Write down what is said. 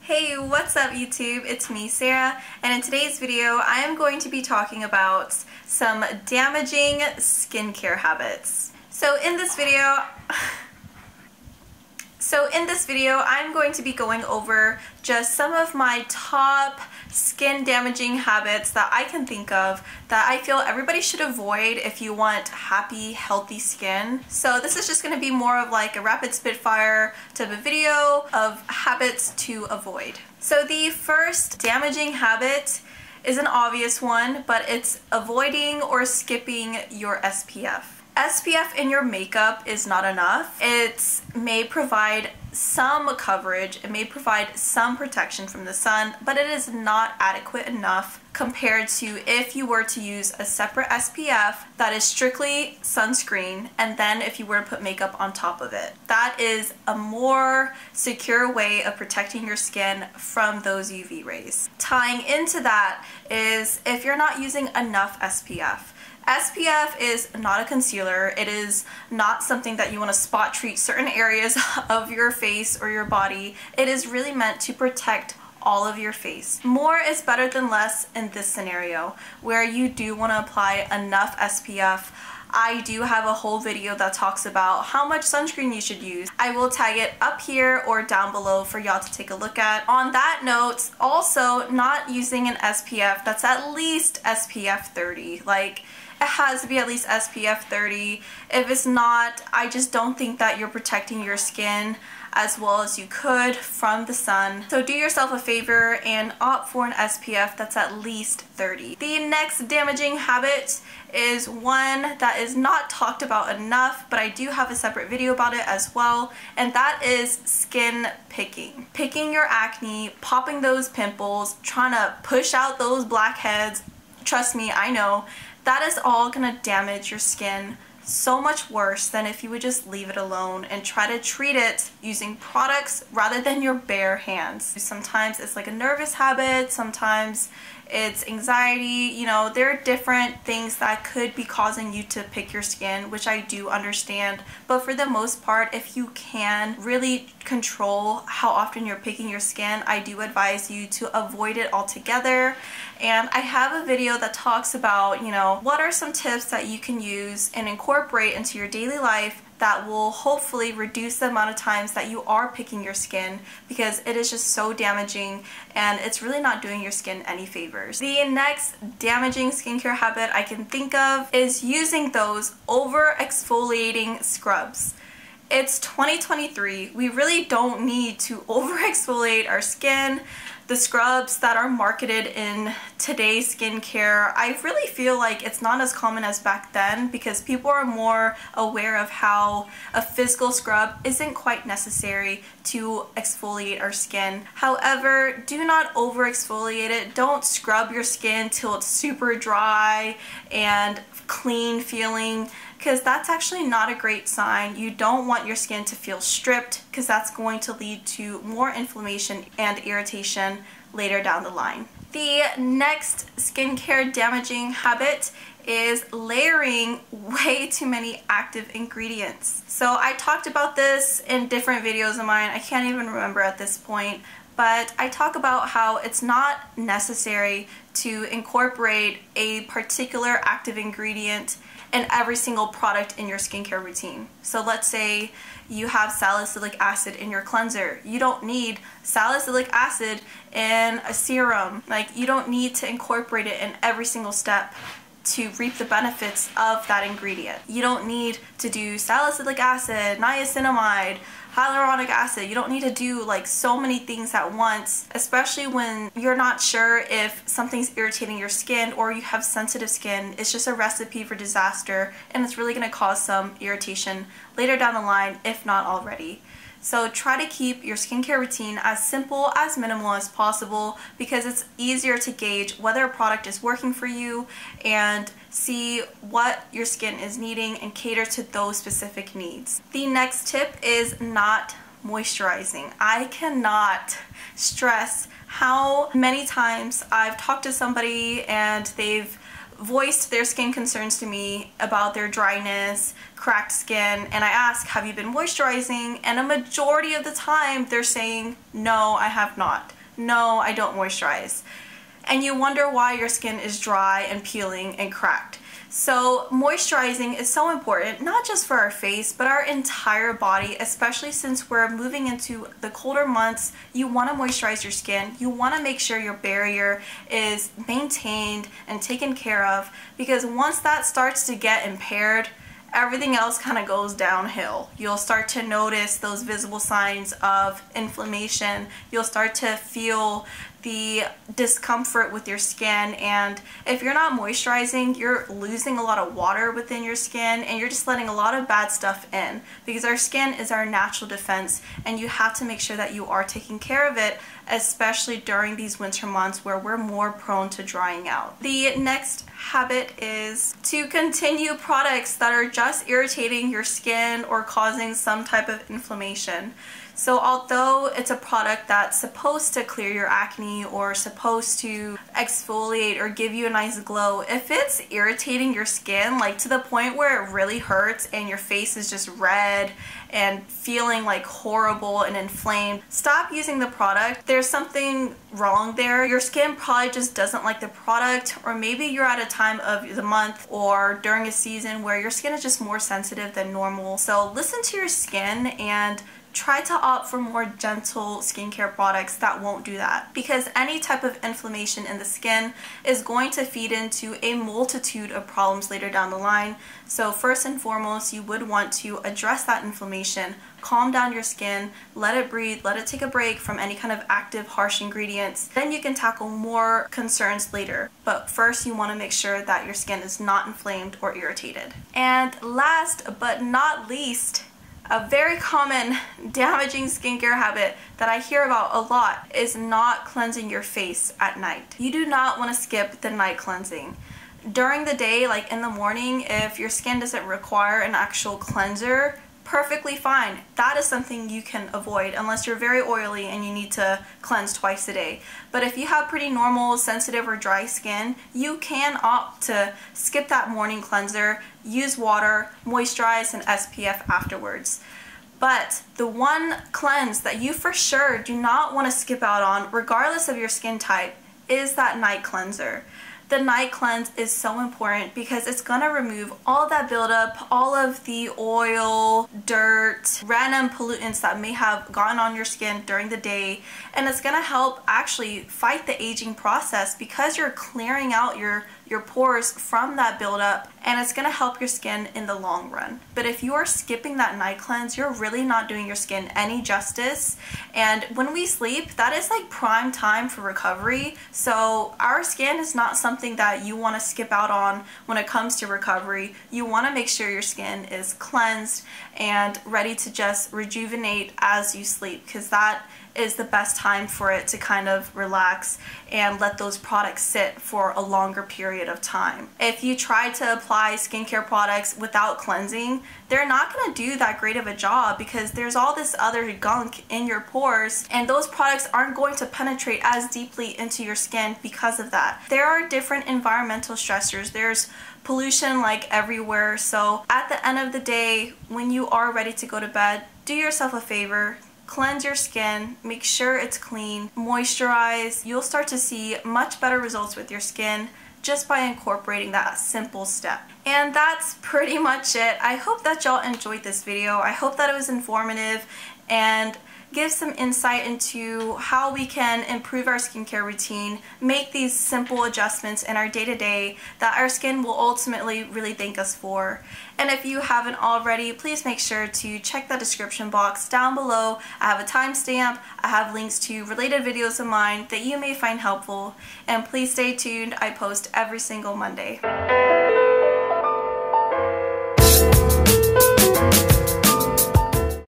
Hey, what's up YouTube? It's me, Sarah, and in today's video I am going to be talking about some damaging skincare habits. So in this video I'm going to be going over just some of my top skin damaging habits that I can think of that I feel everybody should avoid if you want happy, healthy skin. So this is just going to be more of like a rapid spitfire type of video of habits to avoid. So the first damaging habit is an obvious one, but it's avoiding or skipping your SPF. SPF in your makeup is not enough. It may provide some coverage, it may provide some protection from the sun, but it is not adequate enough compared to if you were to use a separate SPF that is strictly sunscreen, and then if you were to put makeup on top of it. That is a more secure way of protecting your skin from those UV rays. Tying into that is if you're not using enough SPF. SPF is not a concealer. It is not something that you want to spot treat certain areas of your face or your body. It is really meant to protect all of your face. More is better than less in this scenario where you do want to apply enough SPF. I do have a whole video that talks about how much sunscreen you should use. I will tag it up here or down below for y'all to take a look at. On that note, also not using an SPF that's at least SPF 30. Like, it has to be at least SPF 30. If it's not, I just don't think that you're protecting your skin as well as you could from the sun. So do yourself a favor and opt for an SPF that's at least 30. The next damaging habit is one that is not talked about enough, but I do have a separate video about it as well, and that is skin picking. Picking your acne, popping those pimples, trying to push out those blackheads. Trust me, I know. That is all gonna damage your skin so much worse than if you would just leave it alone and try to treat it using products rather than your bare hands. Sometimes it's like a nervous habit, sometimes it's anxiety, you know, there are different things that could be causing you to pick your skin, which I do understand, but for the most part, if you can really control how often you're picking your skin, I do advise you to avoid it altogether. And I have a video that talks about, you know, what are some tips that you can use and incorporate into your daily life that will hopefully reduce the amount of times that you are picking your skin, because it is just so damaging and it's really not doing your skin any favors. The next damaging skincare habit I can think of is using those over-exfoliating scrubs. It's 2023. We really don't need to over-exfoliate our skin. The scrubs that are marketed in today's skincare, I really feel like it's not as common as back then because people are more aware of how a physical scrub isn't quite necessary to exfoliate our skin. However, do not over exfoliate it. Don't scrub your skin till it's super dry and clean feeling, because that's actually not a great sign. You don't want your skin to feel stripped, because that's going to lead to more inflammation and irritation later down the line. The next skincare damaging habit is layering way too many active ingredients. So I talked about this in different videos of mine. I can't even remember at this point, but I talk about how it's not necessary to incorporate a particular active ingredient in every single product in your skincare routine. So let's say you have salicylic acid in your cleanser. You don't need salicylic acid in a serum. Like, you don't need to incorporate it in every single step to reap the benefits of that ingredient. You don't need to do salicylic acid, niacinamide, hyaluronic acid. You don't need to do like so many things at once, especially when you're not sure if something's irritating your skin or you have sensitive skin. It's just a recipe for disaster, and it's really gonna cause some irritation later down the line, if not already. So try to keep your skincare routine as simple, as minimal as possible, because it's easier to gauge whether a product is working for you and see what your skin is needing and cater to those specific needs. The next tip is not moisturizing. I cannot stress how many times I've talked to somebody and they've voiced their skin concerns to me about their dryness, cracked skin, and I ask, have you been moisturizing? And a majority of the time they're saying, no, I have not. No, I don't moisturize. And you wonder why your skin is dry and peeling and cracked. So moisturizing is so important, not just for our face, but our entire body, especially since we're moving into the colder months. You want to moisturize your skin. You want to make sure your barrier is maintained and taken care of, because once that starts to get impaired, everything else kind of goes downhill. You'll start to notice those visible signs of inflammation. You'll start to feel the discomfort with your skin, and if you're not moisturizing, you're losing a lot of water within your skin, and you're just letting a lot of bad stuff in, because our skin is our natural defense, and you have to make sure that you are taking care of it, especially during these winter months where we're more prone to drying out. The next habit is to continue products that are just irritating your skin or causing some type of inflammation. So although it's a product that's supposed to clear your acne or supposed to exfoliate or give you a nice glow, if it's irritating your skin, like to the point where it really hurts and your face is just red and feeling like horrible and inflamed, stop using the product. There's something wrong there. Your skin probably just doesn't like the product, or maybe you're at a time of the month or during a season where your skin is just more sensitive than normal. So listen to your skin and try to opt for more gentle skincare products that won't do that, because any type of inflammation in the skin is going to feed into a multitude of problems later down the line. So first and foremost, you would want to address that inflammation, calm down your skin, let it breathe, let it take a break from any kind of active, harsh ingredients. Then you can tackle more concerns later. But first, you want to make sure that your skin is not inflamed or irritated. And last but not least, a very common damaging skincare habit that I hear about a lot is not cleansing your face at night. You do not want to skip the night cleansing. During the day, like in the morning, if your skin doesn't require an actual cleanser, perfectly fine. That is something you can avoid unless you're very oily and you need to cleanse twice a day. But if you have pretty normal, sensitive, or dry skin, you can opt to skip that morning cleanser, use water, moisturize, and SPF afterwards. But the one cleanse that you for sure do not want to skip out on, regardless of your skin type, is that night cleanser. The night cleanse is so important because it's going to remove all that buildup, all of the oil, dirt, random pollutants that may have gotten on your skin during the day, and it's going to help actually fight the aging process because you're clearing out your pores from that buildup, and it's going to help your skin in the long run. But if you are skipping that night cleanse, you're really not doing your skin any justice. And when we sleep, that is like prime time for recovery. So our skin is not something that you want to skip out on when it comes to recovery. You want to make sure your skin is cleansed and ready to just rejuvenate as you sleep, because that is the best time for it to kind of relax and let those products sit for a longer period of time. If you try to apply skincare products without cleansing, they're not going to do that great of a job because there's all this other gunk in your pores, and those products aren't going to penetrate as deeply into your skin because of that. There are different environmental stressors. There's pollution like everywhere. So at the end of the day, when you are ready to go to bed, do yourself a favor. Cleanse your skin, make sure it's clean, moisturize. You'll start to see much better results with your skin just by incorporating that simple step. And that's pretty much it. I hope that y'all enjoyed this video. I hope that it was informative and give some insight into how we can improve our skincare routine, make these simple adjustments in our day-to-day that our skin will ultimately really thank us for. And if you haven't already, please make sure to check the description box down below. I have a timestamp, I have links to related videos of mine that you may find helpful, and please stay tuned. I post every single Monday.